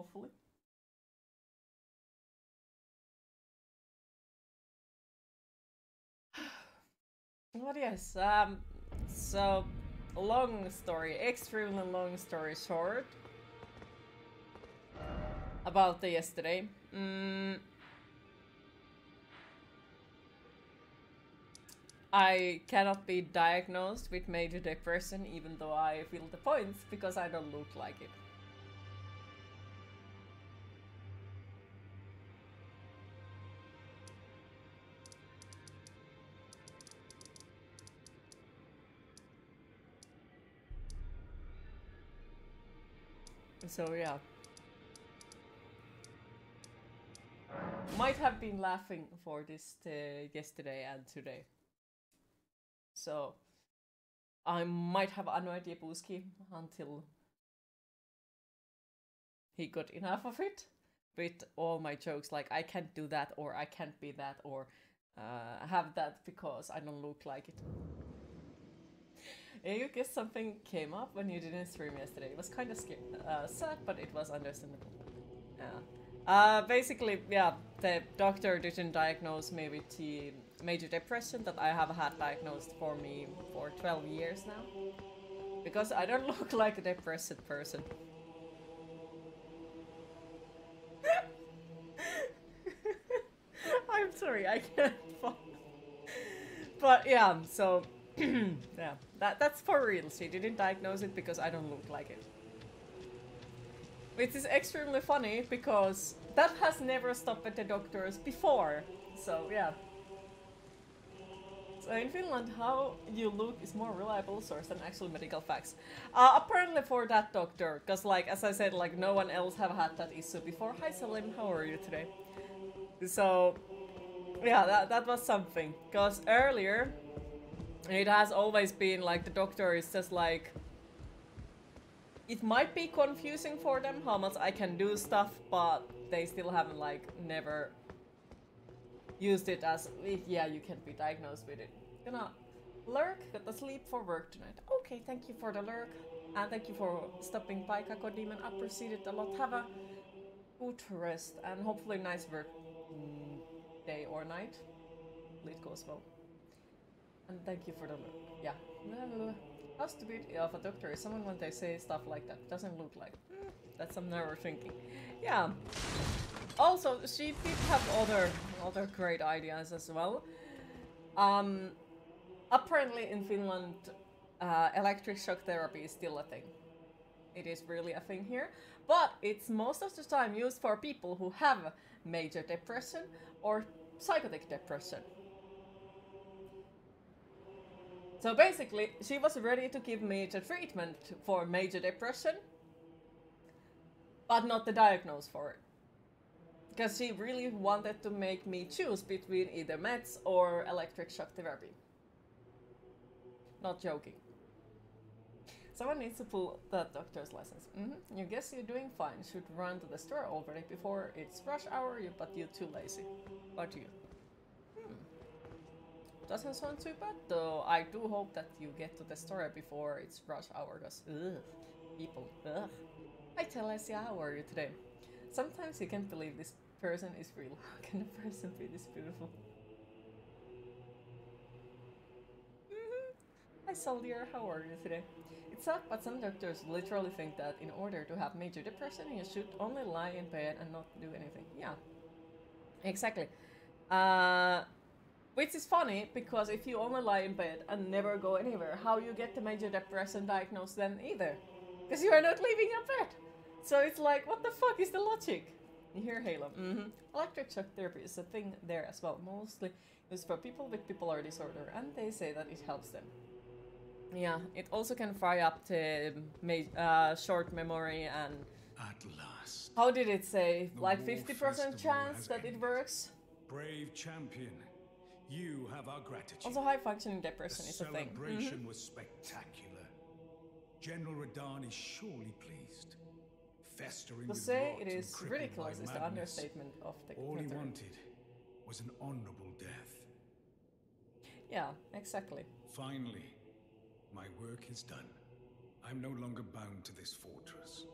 hopefully. But yes, so long story, extremely long story short about the yesterday. I cannot be diagnosed with major depression even though I feel the points because I don't look like it. So yeah. Might have been laughing for this yesterday and today. So I might have annoyed Jebuski until he got enough of it with all my jokes like I can't do that or I can't be that or have that because I don't look like it. You guess something came up when you didn't stream yesterday. It was kind of sad, but it was understandable. Yeah. Basically, yeah, the doctor didn't diagnose me with the major depression that I have had diagnosed for me for 12 years now. Because I don't look like a depressed person. I'm sorry, I can't fall. But yeah, so yeah, that's for real. She didn't diagnose it because I don't look like it. Which is extremely funny because that has never stopped at the doctors before. So yeah. So in Finland, how you look is more reliable source than actual medical facts. Apparently for that doctor, because like as I said, like no one else have had that issue before. Hi Salim, how are you today? So yeah, that was something. Because earlier, it has always been like the doctor is just like, it might be confusing for them how much I can do stuff, but they still haven't like never used it as, yeah, you can be diagnosed with it. Gonna lurk, got the sleep for work tonight. Okay, thank you for the lurk. And thank you for stopping by, Kako Demon. Appreciate it a lot. Have a good rest and hopefully nice work day or night. Hopefully it goes well. And thank you for the lurk. Yeah. How stupid of a doctor is someone when they say stuff like that? Doesn't look like. That's some never thinking. Yeah. Also, she did have other great ideas as well. Apparently in Finland, electric shock therapy is still a thing. It is really a thing here, but it's most of the time used for people who have major depression or psychotic depression. So basically, she was ready to give me the treatment for major depression, but not the diagnosis for it. Because she really wanted to make me choose between either meds or electric shock therapy. Not joking. Someone needs to pull that doctor's license. You guess you're doing fine. Should run to the store already before it's rush hour, but you're too lazy. But you. Doesn't sound too bad, though. I do hope that you get to the store before it's rush hour, because people, Hi Telesia, how are you today? Sometimes you can't believe this person is real. How can a person be this beautiful? Hi Soldier, how are you today? It's sad, but some doctors literally think that in order to have major depression, you should only lie in bed and not do anything. Yeah, exactly. Which is funny, because if you only lie in bed and never go anywhere, how you get the major depression diagnosed then either? Because you are not leaving your bed. So it's like, what the fuck is the logic? You hear Halo. Electric shock therapy is a thing there as well, mostly used for people with bipolar disorder, and they say that it helps them. Yeah, it also can fry up the short memory and... At last. How did it say? Like 50% chance that it works? Brave champion, you have our gratitude. Also, high functioning depression is a thing. The celebration was spectacular. General Radahn is surely pleased. Festering to say it is ridiculous is the understatement of the All he wanted was an honorable death. Yeah, exactly. Finally, my work is done. I'm no longer bound to this fortress.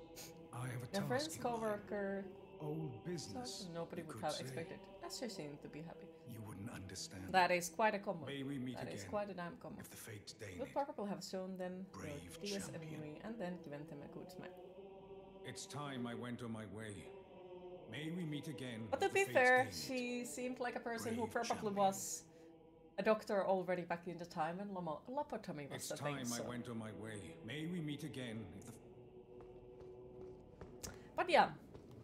I have a Your task friend's in mind. co-worker. Old business. Nobody you would could have say. expected. As she seemed to be happy. You wouldn't understand. That is quite a common. May we meet That again. is quite a damn common. If the fates deign Would it. probably have shown them Brave your dearest champion. enemy and then given them a good smack. It's time I went on my way. May we meet again. But to if the be fates fair, deign it. she seemed like a person who Brave probably champion. was a doctor already back in the time when lobotomy was It's the time thing. So. I went on my way. May we meet again. If the But yeah,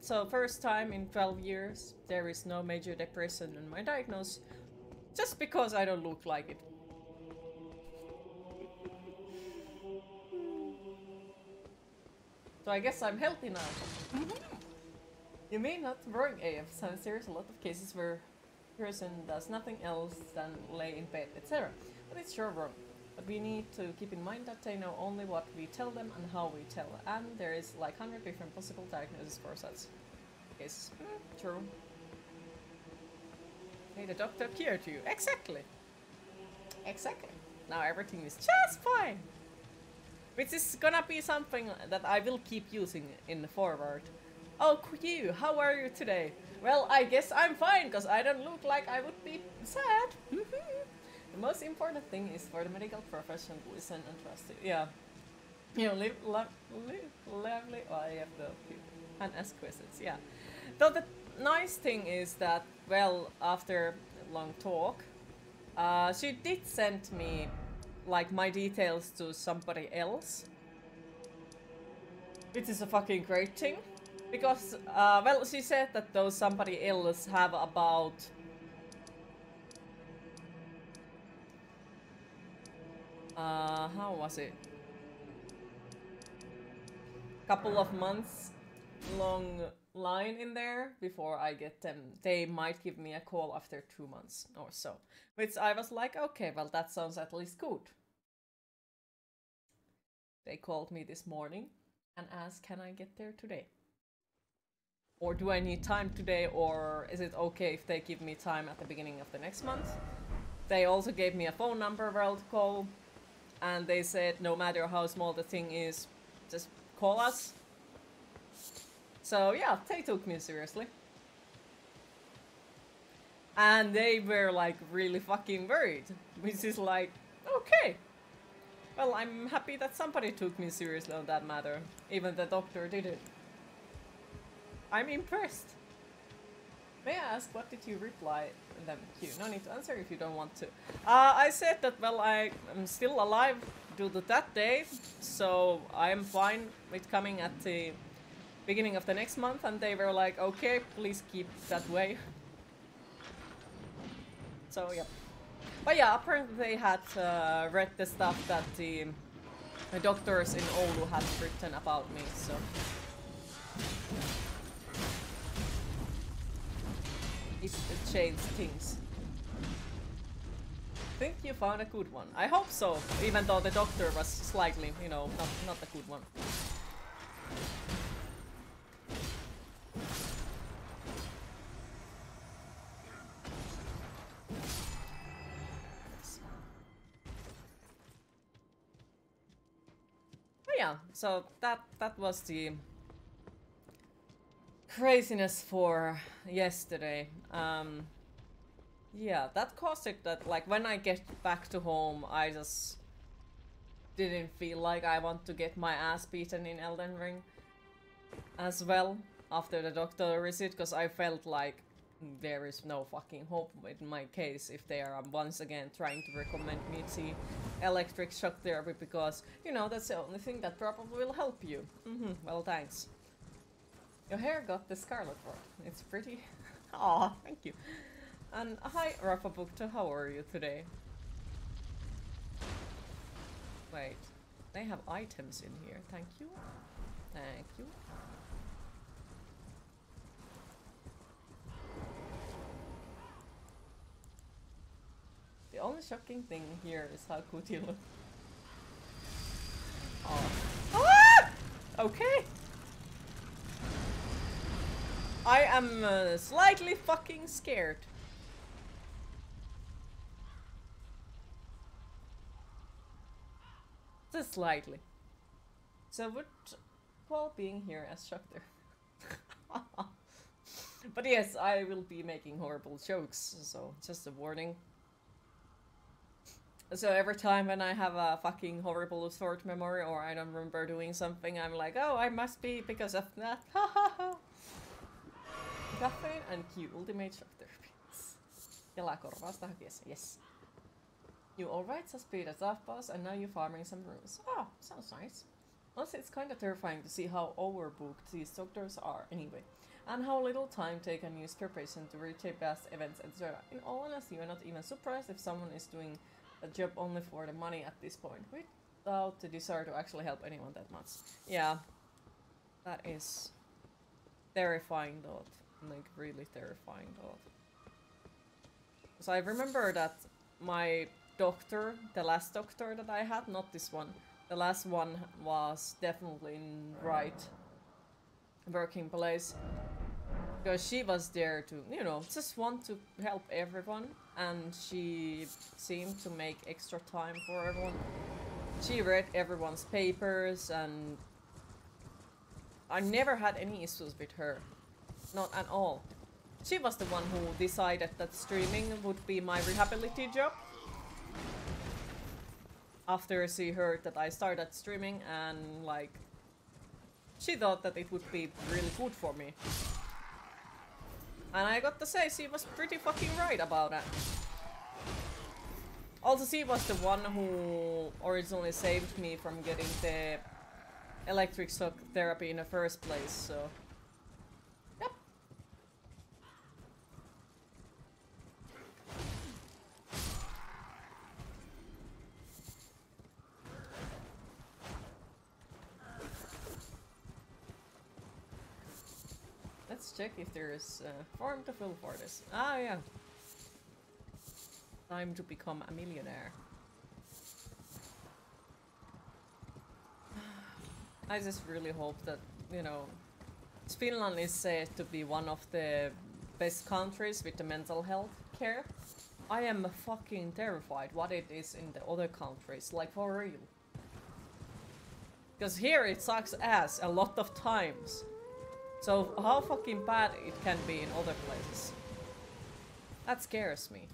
so first time in 12 years, there is no major depression in my diagnosis, just because I don't look like it. So I guess I'm healthy now. You may not worrying AF, since there's a lot of cases where person does nothing else than lay in bed, etc. But it's sure wrong. But we need to keep in mind that they know only what we tell them and how we tell, and there is like 100 different possible diagnoses for such cases. True. Hey, the doctor cured you. Exactly. Exactly. Now everything is just fine. Which is gonna be something that I will keep using in the forward. Oh, you, how are you today? Well, I guess I'm fine, because I don't look like I would be sad. The most important thing is for the medical profession to listen and trust you. Yeah. You know, live lovely. Oh, I have the and ask questions. Yeah. Though the nice thing is that, well, after a long talk, she did send me like my details to somebody else, which is a fucking great thing. Because, well, she said that those somebody else have about how was it? Couple of months long line in there before I get them. They might give me a call after 2 months or so. Which I was like, okay, well, that sounds at least good. They called me this morning and asked, can I get there today? Or do I need time today, or is it okay if they give me time at the beginning of the next month? They also gave me a phone number where I'll call, and they said no matter how small the thing is, just call us. So yeah, they took me seriously. And they were like really fucking worried, which is like, okay. Well, I'm happy that somebody took me seriously on that matter. Even the doctor did it. I'm impressed. May I ask, what did you reply them to? No need to answer if you don't want to. I said that, well, I am still alive due to that day, so I am fine with coming at the beginning of the next month, and they were like, okay, please keep that way. So, yeah. But yeah, apparently they had read the stuff that the doctors in Oulu had written about me, so... It changed things. I think you found a good one. I hope so, even though the doctor was slightly, you know, not a good one. But yeah, so that was the craziness for yesterday. Yeah, that caused it that, like, when I get back to home, I just didn't feel like I want to get my ass beaten in Elden Ring as well after the doctor visit, because I felt like there is no fucking hope in my case if they are once again trying to recommend me the electric shock therapy, because, you know, that's the only thing that probably will help you. Well, thanks. Your hair got the scarlet rot. It's pretty. Aw, thank you. And hi, Rapapukta, how are you today? Wait, they have items in here. Thank you. Thank you. The only shocking thing here is how good you look. Oh. Ah! Okay. I am slightly fucking scared. Just slightly. So what while being here as Shakter. But yes, I will be making horrible jokes, so just a warning. So every time when I have a fucking horrible short memory or I don't remember doing something, I'm like, oh, I must be because of that. Caffeine and Q, ultimate shock therapy. Kelakorvausta hakiessa, yes. You alright, speed as off boss, and now you're farming some runes. Oh, sounds nice. Also, it's kinda terrifying to see how overbooked these doctors are anyway, and how little time they can use per patient to reach their best events, etc. In all honesty, you're not even surprised if someone is doing a job only for the money at this point, without the desire to actually help anyone that much. Yeah, that is terrifying thought. Like, really terrifying thought. So I remember that my doctor, the last doctor that I had, not this one, the last one was definitely in right working place. Because she was there to, you know, just want to help everyone, and she seemed to make extra time for everyone. She read everyone's papers, and I never had any issues with her. Not at all. She was the one who decided that streaming would be my rehabilitation job. After she heard that I started streaming, and like, she thought that it would be really good for me. And I got to say, she was pretty fucking right about that. Also, she was the one who originally saved me from getting the electric shock therapy in the first place, so... Yep. Let's check if there's a form to fill for this. Ah, yeah. Time to become a millionaire. I just really hope that, you know, Finland is said to be one of the best countries with the mental health care. I am fucking terrified what it is in the other countries, like for real. Because here it sucks ass a lot of times. So how fucking bad it can be in other places. That scares me.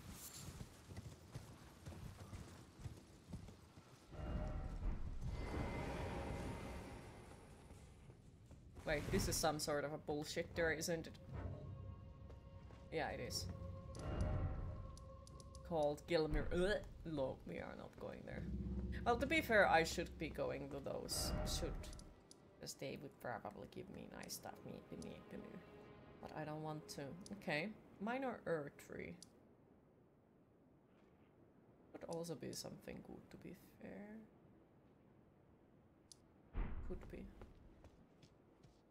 Wait, this is some sort of a bullshit there, isn't it? Yeah, it is. Called Gilmere. No, we are not going there. Well, to be fair, I should be going to those. Should. Because they would probably give me nice stuff. But I don't want to. Okay. Minor Earth Tree. Would also be something good, to be fair. Could be.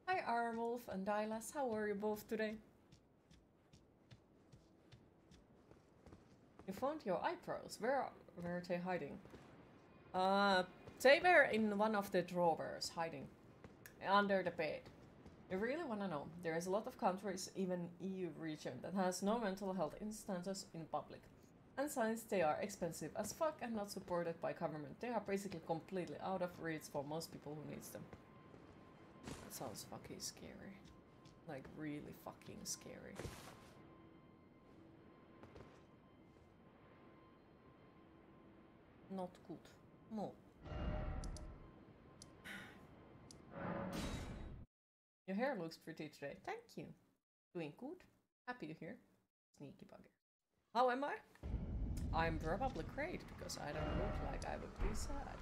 Hi Arwolf and Dylas, how are you both today? You found your eyebrows. Where are they hiding? They were in one of the drawers, hiding. Under the bed. You really wanna know? There is a lot of countries, even EU region, that has no mental health instances in public. And since they are expensive as fuck and not supported by government, they are basically completely out of reach for most people who needs them. That sounds fucking scary. Like, really fucking scary. Not good. No. Your hair looks pretty today. Thank you. Doing good. Happy to hear. Sneaky bugger. How am I? I'm probably great because I don't look like I would be sad.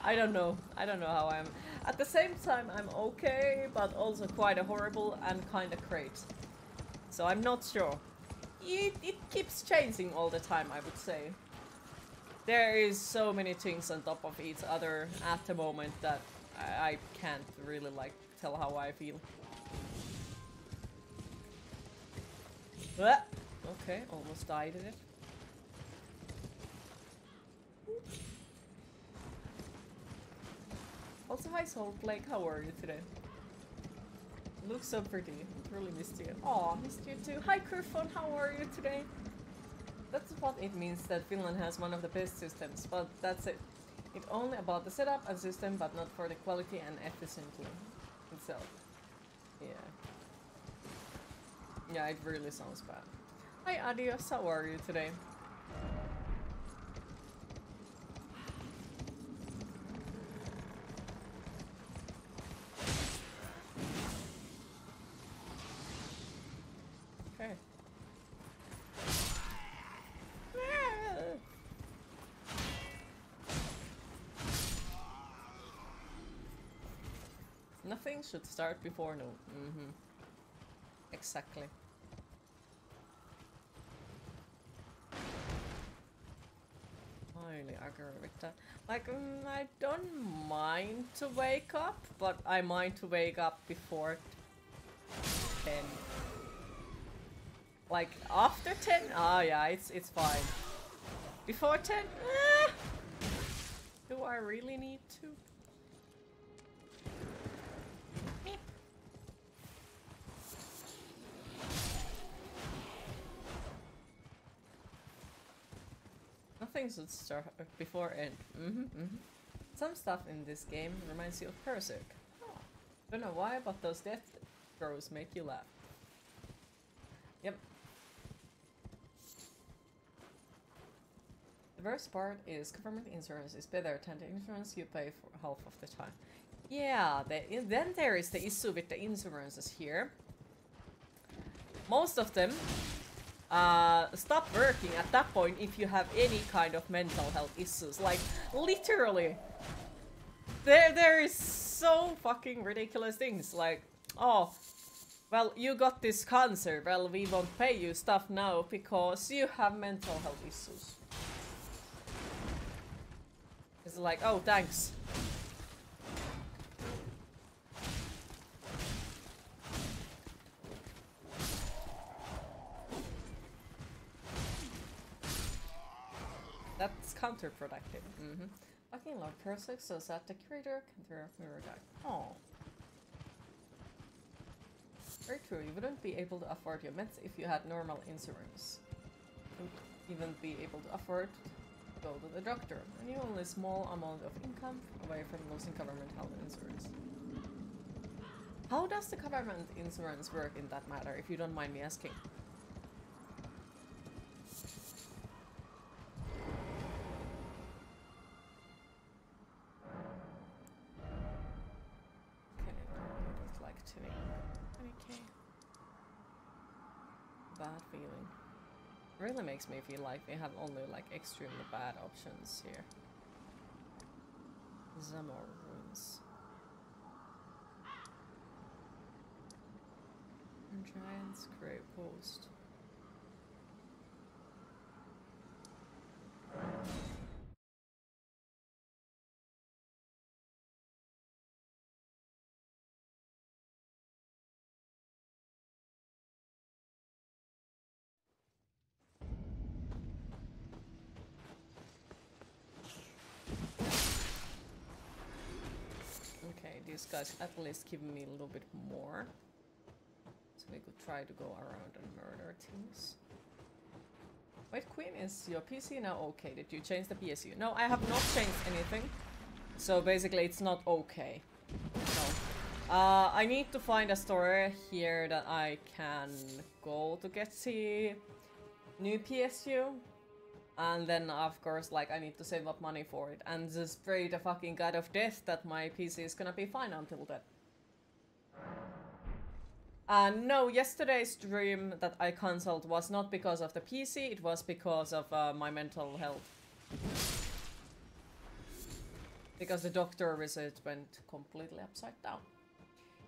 I don't know. I don't know how I am. At the same time, I'm okay, but also quite a horrible and kind of great. So I'm not sure. It keeps changing all the time, I would say. There is so many things on top of each other at the moment that I can't really like tell how I feel. Okay, almost died in it. Also, hi Soul Blake, how are you today? Looks so pretty. Really missed you. Aw, missed you too. Hi Kurfon, how are you today? That's what it means that Finland has one of the best systems, but that's it. It's only about the setup and system, but not for the quality and efficiently itself. Yeah. Yeah, it really sounds bad. Hi Adios, how are you today? Okay. Nothing should start before noon. Exactly. I really agree with that. Like, I don't mind to wake up, but I mind to wake up before 10. Like, after 10? Ah, yeah, it's fine. Before 10? Do I really need to? Nothing should start before end. Some stuff in this game reminds you of Berserk. Oh. Don't know why, but those death throws make you laugh. Yep. The worst part is government insurance is better than the insurance you pay for half of the time. Yeah, then there is the issue with the insurances here. Most of them stop working at that point if you have any kind of mental health issues. Like, literally. There is so fucking ridiculous things. Like, oh, well, you got this cancer. Well, we won't pay you stuff now because you have mental health issues. It's like, oh, thanks. That's counterproductive. Fucking love Berserk, so sad the curator can throw a mirror guy. Oh. Very true, you wouldn't be able to afford your meds if you had normal insurance. You wouldn't even be able to afford to go to the doctor, and you only a small amount of income away from losing government health insurance. How does the government insurance work in that matter, if you don't mind me asking? Like 20k. Bad feeling. Really makes me feel like we have only like extremely bad options here. Zamor ruins. And Giant's Grey Post. Okay, these guys at least give me a little bit more. So we could try to go around and murder things. Wait, Queen, is your PC now okay? Did you change the PSU? No, I have not changed anything. So basically it's not okay. No. I need to find a store here that I can go to get the new PSU. And then, of course, like, I need to save up money for it. And just pray the fucking god of death that my PC is gonna be fine until then. No, yesterday's stream that I cancelled was not because of the PC, it was because of my mental health. Because the doctor research went completely upside down.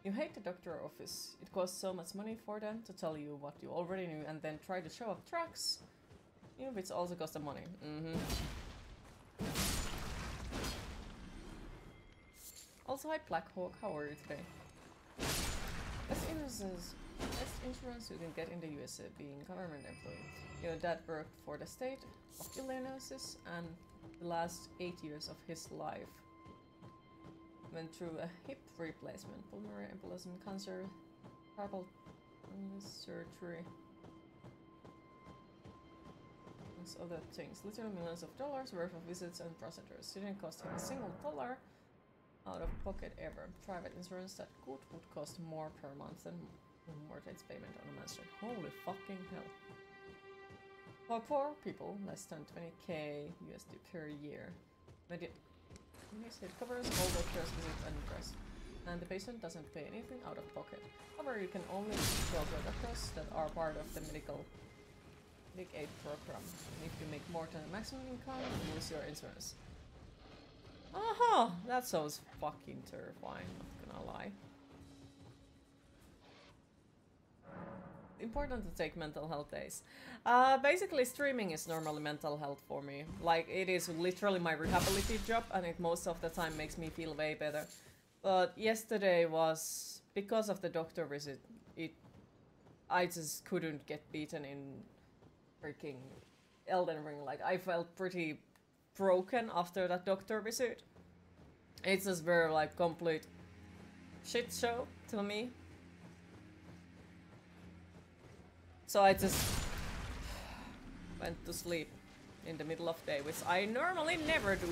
You hate the doctor office. It costs so much money for them to tell you what you already knew and then try to show up tracks. You know, which also costs them money. Also, hi Black Hawk, how are you today? Best insurance you can get in the US being government employee. Your dad worked for the state of Illinois and the last 8 years of his life went through a hip replacement, pulmonary embolism, cancer, carpal surgery. amongst other things. Literally millions of dollars worth of visits and procedures. Didn't cost him a single dollar out of pocket ever. Private insurance that would cost more per month than mortgage payment on a mansion. Holy fucking hell. For poor people, less than 20k USD per year. It covers all doctors' visits and dress. And the patient doesn't pay anything out of pocket. However, you can only go to doctors that are part of the medical aid program. And if you make more than the maximum income, you lose your insurance. Aha! That sounds fucking terrifying, not gonna lie. Important to take mental health days. Basically, streaming is normally mental health for me. Like, it is literally my rehabilitative job, and it most of the time makes me feel way better. But yesterday was, because of the doctor visit, I just couldn't get beaten in freaking Elden Ring. Like, I felt pretty broken after that doctor visit. It just were like complete shit show to me. So I just went to sleep in the middle of the day, which I normally never do.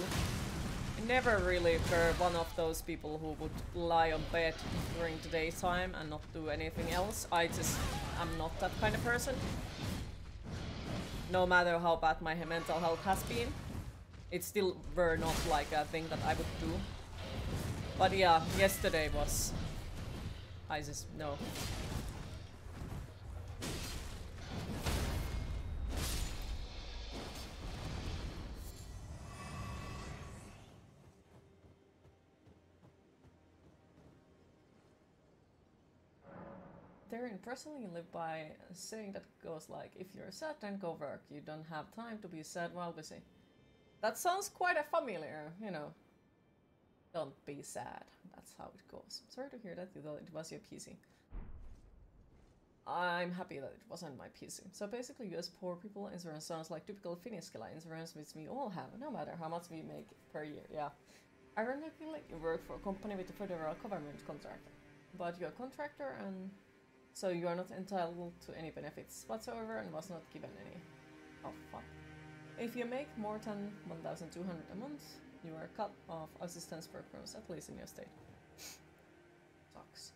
I never really were one of those people who would lie on bed during the daytime and not do anything else. I just am not that kind of person. No matter how bad my mental health has been, it still were not like a thing that I would do. But yeah, yesterday was... I just... no. They're impressively live by a saying that goes like, if you're sad, then go work. You don't have time to be sad while busy. That sounds quite a familiar, you know. Don't be sad. That's how it goes. Sorry to hear that you thought it was your PC. I'm happy that it wasn't my PC. So basically, US poor people insurance sounds like typical Finnish Kela insurance, which we all have, no matter how much we make per year. Yeah. Ironically, you work for a company with a federal government contract, but you're a contractor and so you are not entitled to any benefits whatsoever and was not given any. Oh fuck. If you make more than 1,200 a month, you are cut off assistance programs, at least in your state. Sucks.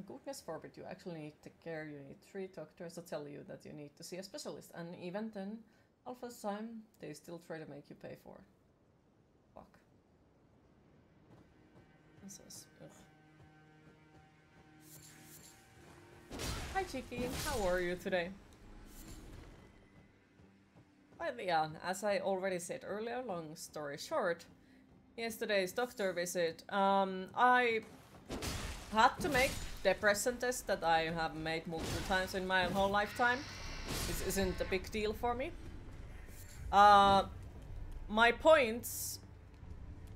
Goodness forbid, you actually need to take care. You need 3 doctors to tell you that you need to see a specialist, and even then, half the time, they still try to make you pay for it. Fuck. This is... ugh. Hi Chicky, how are you today? But yeah, as I already said earlier, long story short, yesterday's doctor visit, I had to make depression test that I have made multiple times in my whole lifetime. This isn't a big deal for me. My points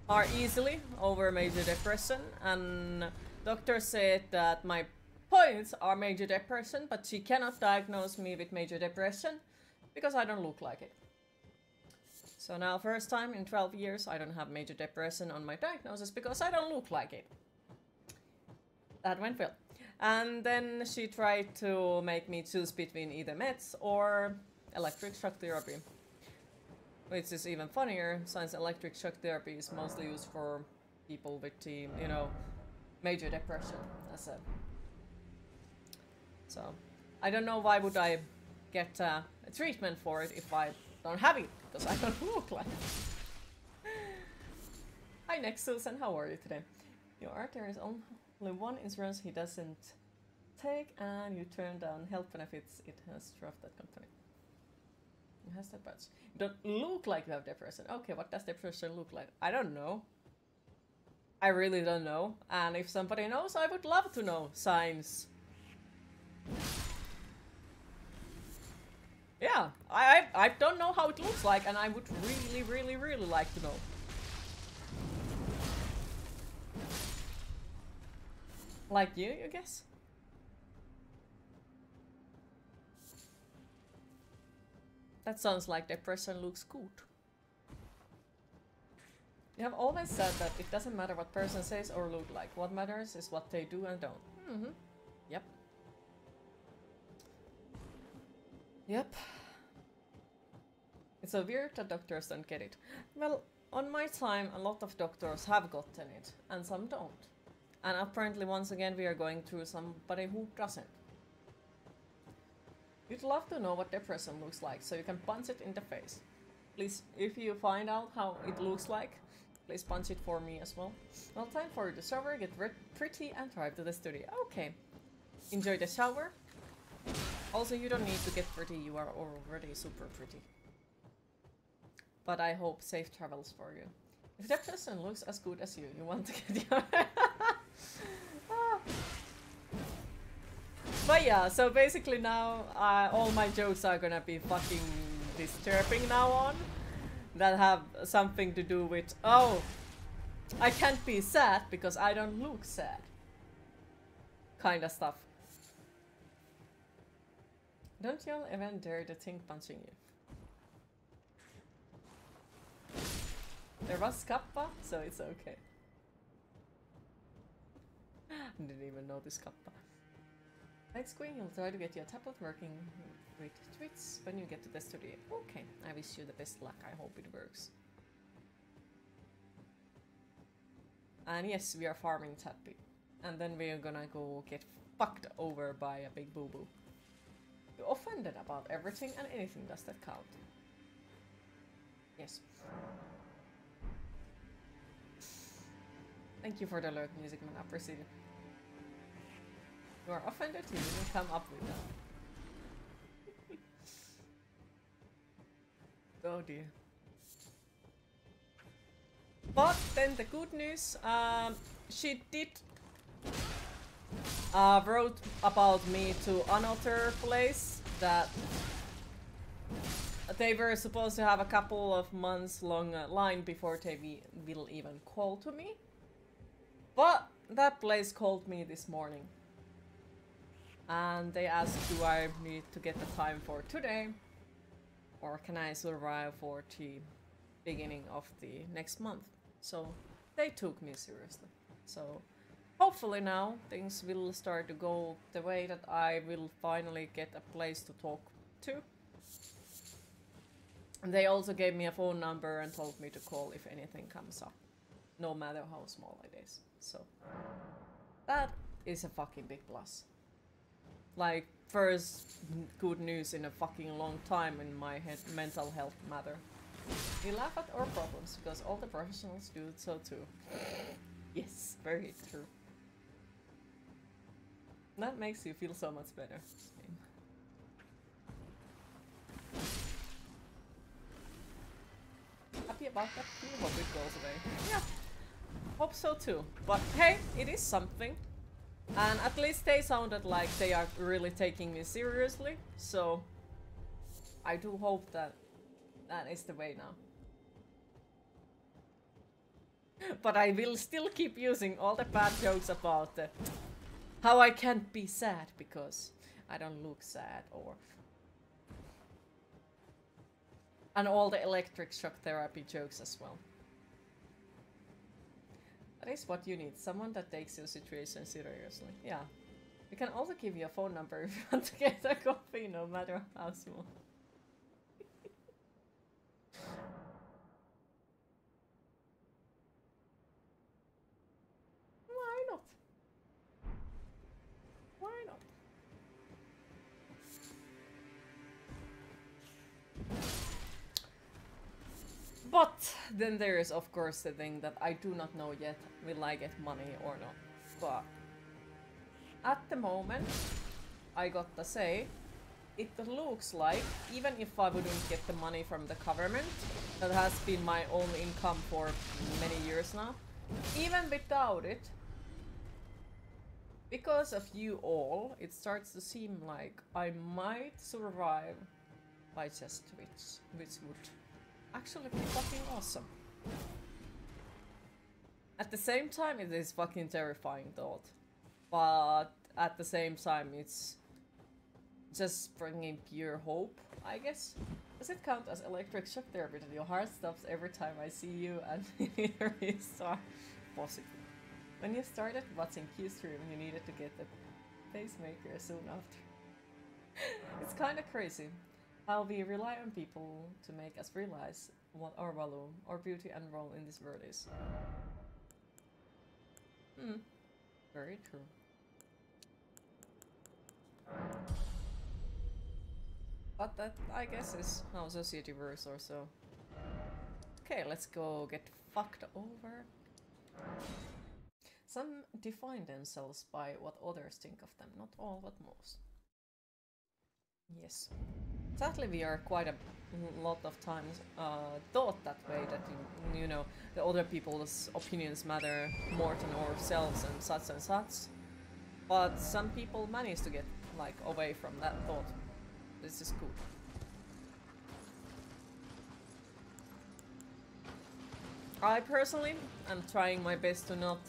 are easily over major depression, and doctor said that my points are major depression, but she cannot diagnose me with major depression because I don't look like it. So now, first time in 12 years, I don't have major depression on my diagnosis because I don't look like it. That went well. And then she tried to make me choose between either meds or electric shock therapy. Which is even funnier, since electric shock therapy is mostly used for people with the, you know, major depression, as a... So, I don't know why would I get a treatment for it if I don't have it, because I don't look like it. Hi next Susan, how are you today? You are, there is only one insurance he doesn't take, and you turn down health benefits. It has dropped that company. It has that badge. You don't look like you have depression. Okay, what does depression look like? I don't know. I really don't know. And if somebody knows, I would love to know signs. Yeah, I don't know how it looks like, and I would really like to know. Like you guess? That sounds like depression looks good. You have always said that it doesn't matter what person says or look like. What matters is what they do and don't. Mm-hmm. Yep. Yep. It's so weird that doctors don't get it. Well, on my time, a lot of doctors have gotten it, and some don't. And apparently, once again, we are going through somebody who doesn't. You'd love to know what depression looks like, so you can punch it in the face. Please, if you find out how it looks like, please punch it for me as well. Well, time for the shower, get pretty, and drive to the studio. Okay. Enjoy the shower. Also, you don't need to get pretty, you are already super pretty. But I hope safe travels for you. If that person looks as good as you want to get your... But yeah, so basically now all my jokes are gonna be fucking disturbing now on. That have something to do with, oh, I can't be sad because I don't look sad. Kinda stuff. Don't y'all even dare to think punching you. There was Kappa, so it's okay. Didn't even notice Kappa. Next Queen, you'll try to get your tablet working with tweets when you get to the studio. Okay, I wish you the best luck. I hope it works. And yes, we are farming Tappy. And then we are gonna go get fucked over by a big boo-boo. You're offended about everything and anything, does that count? Yes. Thank you for the alert, music man. Appreciate it. You are offended, you didn't come up with that. Oh dear. But then the good news, she did wrote about me to another place that they were supposed to have a couple of months long line before they will even call to me. But that place called me this morning. And they asked, do I need to get the time for today? Or can I survive for the beginning of the next month? So they took me seriously. So hopefully now things will start to go the way that I will finally get a place to talk to. And they also gave me a phone number and told me to call if anything comes up. No matter how small it is. So that is a fucking big plus. Like, first good news in a fucking long time in my mental health matter. We laugh at our problems because all the professionals do so too. Yes, very true. That makes you feel so much better. Happy about that too, hope it goes away. Yeah, hope so too. But hey, it is something. And at least they sounded like they are really taking me seriously, so I do hope that that is the way now. But I will still keep using all the bad jokes about how I can't be sad because I don't look sad, or and all the electric shock therapy jokes as well. That is what you need, someone that takes your situation seriously. Yeah. We can also give you a phone number if you want to get a coffee, no matter how small. Why not? Why not? But then there is of course the thing that I do not know yet, will I get money or not. But at the moment, I gotta say, it looks like, even if I wouldn't get the money from the government, that has been my only income for many years now, even without it, because of you all, it starts to seem like I might survive by just Twitch, which would actually be fucking awesome. At the same time, it is fucking terrifying thought. But at the same time, it's just bringing pure hope, I guess. Does it count as electric shock therapy that your heart stops every time I see you and you restart? Possibly. When you started watching Q-Stream, you needed to get the pacemaker soon after. It's kinda crazy. How we rely on people to make us realize what our value, our beauty and role in this world is. Hmm, very true. But that, I guess, is how society works or so. Okay, let's go get fucked over. Some define themselves by what others think of them, not all, but most. Yes. Sadly, we are quite a lot of times thought that way, that you know, the other people's opinions matter more than ourselves and such and such. But some people manage to get like away from that thought. This is cool. I personally am trying my best to not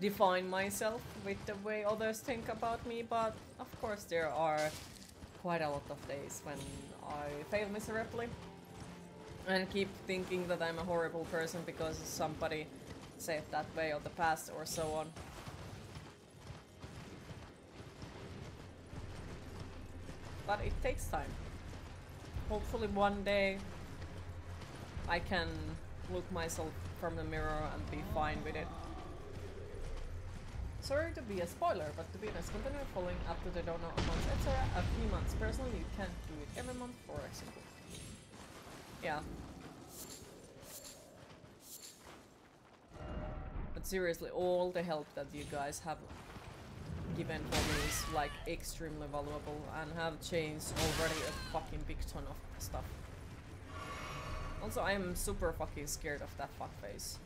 define myself with the way others think about me, but of course there are quite a lot of days when I fail miserably and keep thinking that I'm a horrible person because somebody said that way of the past or so on. But it takes time. Hopefully one day I can look myself from the mirror and be fine with it. Sorry to be a spoiler, but to be honest, continue following up to the donor amounts, etc. a few months. Personally, you can't do it every month, for example. Yeah. But seriously, all the help that you guys have given for me is like extremely valuable and have changed already a fucking big ton of stuff. Also, I am super fucking scared of that fuckface.